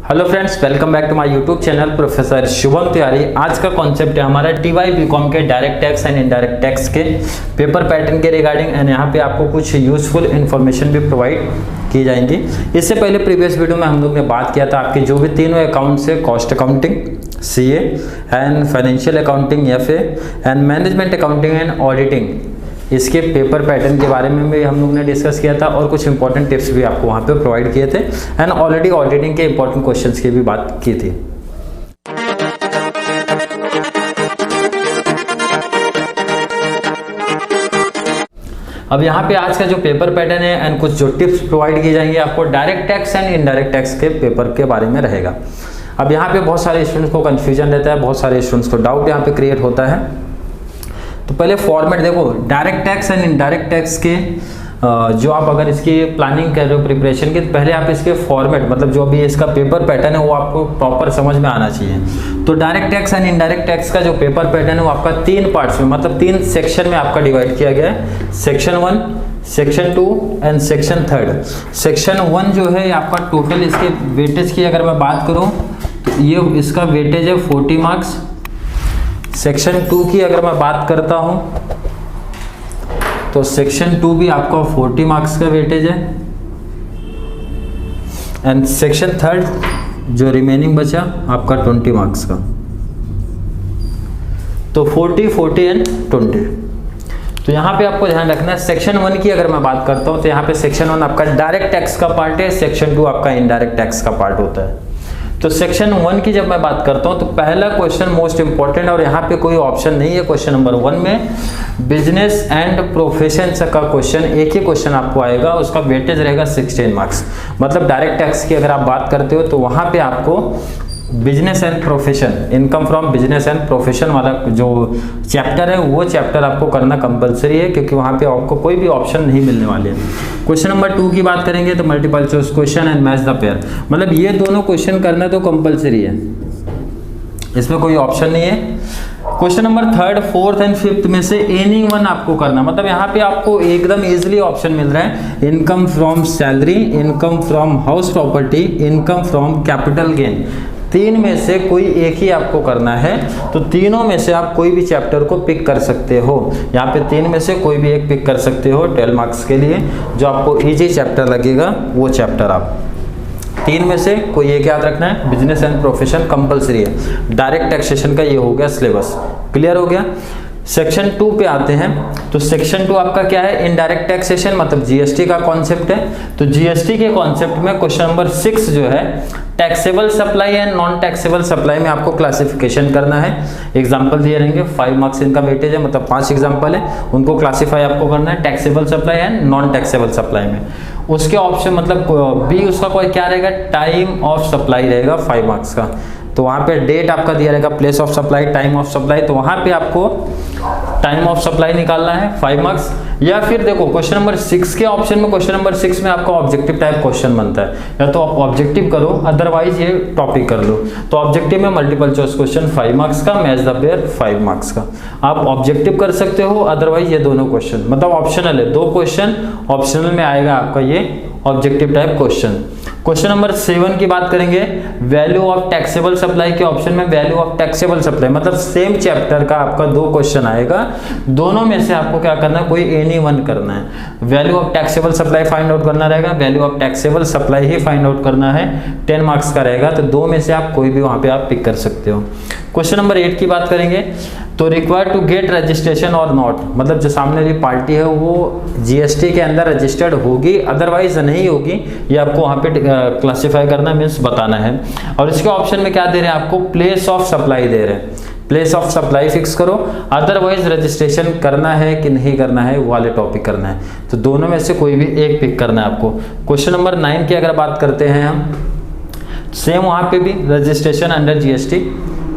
Hello friends, welcome back to my YouTube channel professor Shubham Tiwari. आज का concept है हमारा टीवाई बीकॉम के direct tax and indirect tax के पेपर पैटर्न के रिगार्डिंग, एंड यहाँ पे आपको कुछ यूजफुल इन्फॉर्मेशन भी प्रोवाइड की जाएंगी। इससे पहले प्रीवियस वीडियो में हम लोग ने बात किया था आपके जो भी तीनों अकाउंट से cost accounting, CA and financial accounting FA and management accounting and auditing, इसके पेपर पैटर्न के बारे में भी हम लोग ने डिस्कस किया था और कुछ इंपॉर्टेंट टिप्स भी आपको वहाँ पे प्रोवाइड किए थे एंड ऑलरेडी ऑडिटिंग के इंपॉर्टेंट क्वेश्चंस की भी बात की थी। अब यहाँ पे आज का जो पेपर पैटर्न है एंड कुछ जो टिप्स प्रोवाइड की जाएंगे आपको direct tax and indirect tax के पेपर के बारे में रहेगा। अब यहाँ पे बहुत सारे स्टूडेंट्स को कन्फ्यूजन रहता है, बहुत सारे स्टूडेंट्स को डाउट यहाँ पे क्रिएट होता है। तो पहले फॉर्मेट देखो, direct tax and indirect tax के जो आप अगर इसकी प्लानिंग कर रहे हो प्रिपरेशन की, तो पहले आप इसके फॉर्मेट मतलब जो भी इसका पेपर पैटर्न है वो आपको प्रॉपर समझ में आना चाहिए। तो direct tax and indirect tax का जो पेपर पैटर्न है वो आपका 3 पार्ट्स में मतलब 3 सेक्शन में आपका डिवाइड किया गया है। Section 1, section 2 and section 3। Section 1 जो है आपका टोटल इसके वेटेज की अगर मैं बात करूँ तो ये इसका वेटेज है 40 मार्क्स। सेक्शन 2 की अगर मैं बात करता हूं तो सेक्शन 2 भी आपका 40 मार्क्स का वेटेज है एंड सेक्शन 3 जो रिमेनिंग बचा आपका 20 मार्क्स का। तो 40, 40 एंड 20। तो यहाँ पे आपको ध्यान रखना है, सेक्शन 1 की अगर मैं बात करता हूँ तो यहाँ पे सेक्शन 1 आपका डायरेक्ट टैक्स का पार्ट है, सेक्शन 2 आपका इनडायरेक्ट टैक्स का पार्ट होता है। तो सेक्शन 1 की जब मैं बात करता हूं तो पहला क्वेश्चन मोस्ट इंपॉर्टेंट और यहाँ पे कोई ऑप्शन नहीं है। क्वेश्चन नंबर 1 में बिजनेस एंड प्रोफेशन का क्वेश्चन, एक ही क्वेश्चन आपको आएगा, उसका वेटेज रहेगा 16 मार्क्स। मतलब डायरेक्ट टैक्स की अगर आप बात करते हो तो वहाँ पे आपको business and profession, income from business and profession वाला जो चैप्टर है वो चैप्टर आपको करना कंपलसरी है, क्योंकि वहाँ पे आपको कोई भी ऑप्शन नहीं मिलने वाले हैं। क्वेश्चन नंबर 2 की बात करेंगे तो multiple choice question and match the pair, मतलब ये दोनों क्वेश्चन करना तो कंपलसरी है, इसमें कोई ऑप्शन नहीं है। Question number 3, 4th and 5th में से एनी वन आपको करना, मतलब यहाँ पे आपको एकदम इजीली ऑप्शन मिल रहा है। Income from salary, income from house property, income from capital gain, 3 में से कोई एक ही आपको करना है। तो तीनों में से आप कोई भी चैप्टर को पिक कर सकते हो। यहाँ पे 3 में से कोई भी एक पिक कर सकते हो 12 मार्क्स के लिए। जो आपको इजी चैप्टर लगेगा वो चैप्टर आप 3 में से कोई एक याद रखना है। बिजनेस एंड प्रोफेशन कंपलसरी है। डायरेक्ट टैक्सेशन का ये हो गया सिलेबस, क्लियर हो गया। सेक्शन 2 पे आते हैं तो सेक्शन 2 आपका क्या है, इनडायरेक्ट टैक्सेशन मतलब GST का कॉन्सेप्ट है। तो GST के कॉन्सेप्ट में क्वेश्चन नंबर 6 जो है taxable supply and non taxable supply में आपको क्लासिफिकेशन करना है। एग्जांपल दिए रहेंगे, 5 मार्क्स इनका वेटेज है, मतलब 5 एग्जांपल है, उनको क्लासीफाई आपको करना है taxable supply and non taxable supply में। उसके ऑप्शन मतलब बी उसका कोई क्या रहेगा, टाइम ऑफ सप्लाई रहेगा 5 मार्क्स का। तो वहाँ पे डेट आपका दिया रहेगा, place of supply, time of supply, तो वहाँ पे आपको टाइम ऑफ सप्लाई निकालना है 5 मार्क्स। या फिर देखो क्वेश्चन नंबर 6 के ऑप्शन में, क्वेश्चन नंबर 6 में आपका ऑब्जेक्टिव टाइप क्वेश्चन बनता है, या तो आप ऑब्जेक्टिव करो अदरवाइज ये टॉपिक कर लो। तो ऑब्जेक्टिव में मल्टीपल चॉइस क्वेश्चन 5 मार्क्स का, मैच द पेयर 5 मार्क्स का। आप ऑब्जेक्टिव कर सकते हो, अदरवाइज ये दोनों क्वेश्चन मतलब ऑप्शनल है, 2 क्वेश्चन ऑप्शनल में आएगा आपका ये objective type question. Question number 7 की बात करेंगे, वैल्यू ऑफ टैक्सेबल सप्लाई के ऑप्शन में वैल्यू ऑफ टैक्सेबल सप्लाई मतलब सेम चैप्टर का आपका 2 क्वेश्चन आएगा, दोनों में से आपको क्या करना है, कोई एनी वन करना है। Value of taxable supply find out करना रहेगा, value of taxable supply he find out करना है, 10 मार्क्स का रहेगा। तो 2 में से आप कोई भी वहां पे आप पिक कर सकते हो। क्वेश्चन नंबर 8 की बात करेंगे तो रिक्वायर्ड टू गेट रजिस्ट्रेशन और नॉट, मतलब जो सामने वाली पार्टी है वो GST के अंदर रजिस्टर्ड होगी अदरवाइज नहीं होगी, ये आपको वहाँ पे क्लासिफाई करना मीन्स बताना है। और इसके ऑप्शन में क्या दे रहे हैं आपको, प्लेस ऑफ सप्लाई दे रहे हैं, प्लेस ऑफ सप्लाई फिक्स करो, अदरवाइज रजिस्ट्रेशन करना है कि नहीं करना है वो वाले टॉपिक करना है। तो दोनों में से कोई भी एक पिक करना है आपको। क्वेश्चन नंबर 9 की अगर बात करते हैं हम, सेम वहाँ पे भी रजिस्ट्रेशन अंडर GST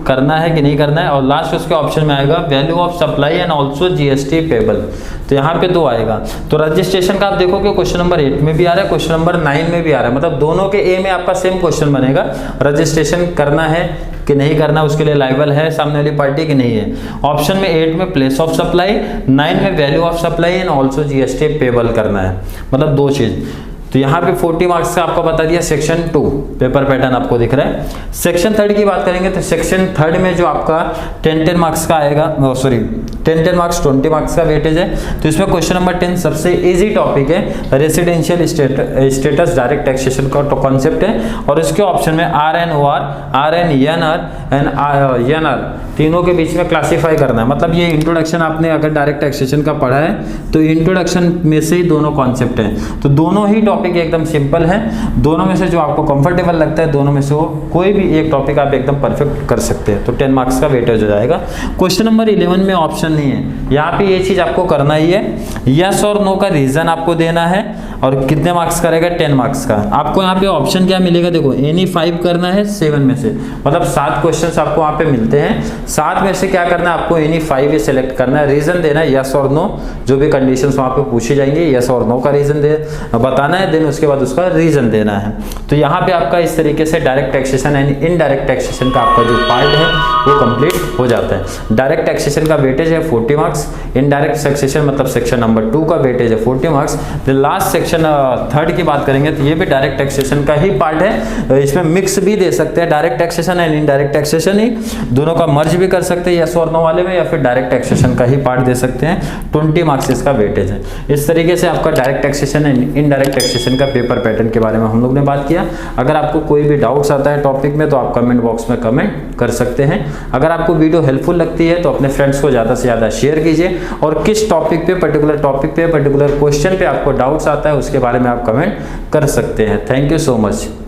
करना है कि नहीं करना है, और लास्ट उसके ऑप्शन में आएगा value of supply and also GST payable. तो यहाँ पे 2 आएगा। तो रजिस्ट्रेशन का आप देखोगे क्वेश्चन नंबर 8 में भी आ रहा है, क्वेश्चन नंबर 9 में भी आ रहा है, मतलब दोनों के ए में आपका सेम क्वेश्चन बनेगा, रजिस्ट्रेशन करना है कि नहीं करना, उसके लिए लाइबल है सामने वाली पार्टी की नहीं है। ऑप्शन में 8 में प्लेस ऑफ सप्लाई, 9 में value of supply and also GST payable करना है, मतलब 2 चीज। तो यहाँ पे 40 मार्क्स का आपको बता दिया सेक्शन 2 पेपर पैटर्न आपको दिख रहा है। सेक्शन 3 की बात करेंगे तो सेक्शन 3 में जो आपका 10 मार्क्स का आएगा, सॉरी 10 मार्क्स 20 मार्क्स का वेटेज है। तो इसमें क्वेश्चन नंबर 10 सबसे इजी टॉपिक है, रेसिडेंशियल स्टेटस डायरेक्ट टैक्सेशन का कॉन्सेप्ट है, और इसके ऑप्शन में RNOR, RNNR एंड NR तीनों के बीच में क्लासिफाई करना है। मतलब ये इंट्रोडक्शन आपने अगर डायरेक्ट टैक्सेशन का पढ़ा है तो इंट्रोडक्शन में से ही दोनों कॉन्सेप्ट हैं। तो दोनों ही टॉपिक एकदम सिंपल है, दोनों में से जो आपको कंफर्टेबल लगता है दोनों में से वो कोई भी एक टॉपिक आप एकदम परफेक्ट कर सकते हैं। तो 10 मार्क्स का वेटेज हो जाएगा। क्वेश्चन नंबर 11 में ऑप्शन नहीं है, यहाँ पे ये चीज आपको करना ही है, यस और नो का रीजन आपको देना है, और कितने मार्क्स करेगा 10 मार्क्स का। आपको यहाँ पे ऑप्शन क्या मिलेगा, देखो एनी 5 करना है 7 में से, मतलब 7 क्वेश्चंस आपको वहाँ पे मिलते हैं, 7 में से क्या करना है आपको एनी 5 ही सिलेक्ट करना है, रीजन देना है यस और नो, जो भी कंडीशंस वहाँ पे पूछी जाएंगी यस और नो का रीजन बताना है, देन उसके बाद उसका रीजन देना है। तो यहाँ पे आपका इस तरीके से direct taxation and indirect taxation का आपका जो पार्ट है वो कंप्लीट हो जाता है। डायरेक्ट टैक्सेशन का वेटेज है 40 मार्क्स, इनडायरेक्ट टैक्सेशन मतलब सेक्शन नंबर 2 का वेटेज है 40 मार्क्स। लास्ट सेक्शन 3 की बात करेंगे तो ये भी डायरेक्ट टैक्सेशन का ही पार्ट है, इसमें मिक्स भी दे सकते हैं, direct taxation and indirect taxation ही दोनों का मर्ज भी कर सकते हैं यस और नो वाले में, या फिर डायरेक्ट टैक्सेशन का ही पार्ट दे सकते हैं। 20 मार्क्स इसका वेटेज है। इस तरीके से आपका direct taxation and indirect taxation का पेपर पैटर्न के बारे में हम लोग ने बात किया। अगर आपको कोई भी डाउट्स आता है टॉपिक में तो आप कमेंट बॉक्स में कमेंट कर सकते हैं। अगर आपको वीडियो हेल्पफुल लगती है तो अपने फ्रेंड्स को ज़्यादा से ज़्यादा शेयर कीजिए, और किस टॉपिक पे पर्टिकुलर क्वेश्चन पे आपको डाउट्स आता है उसके बारे में आप कमेंट कर सकते हैं। Thank you so much.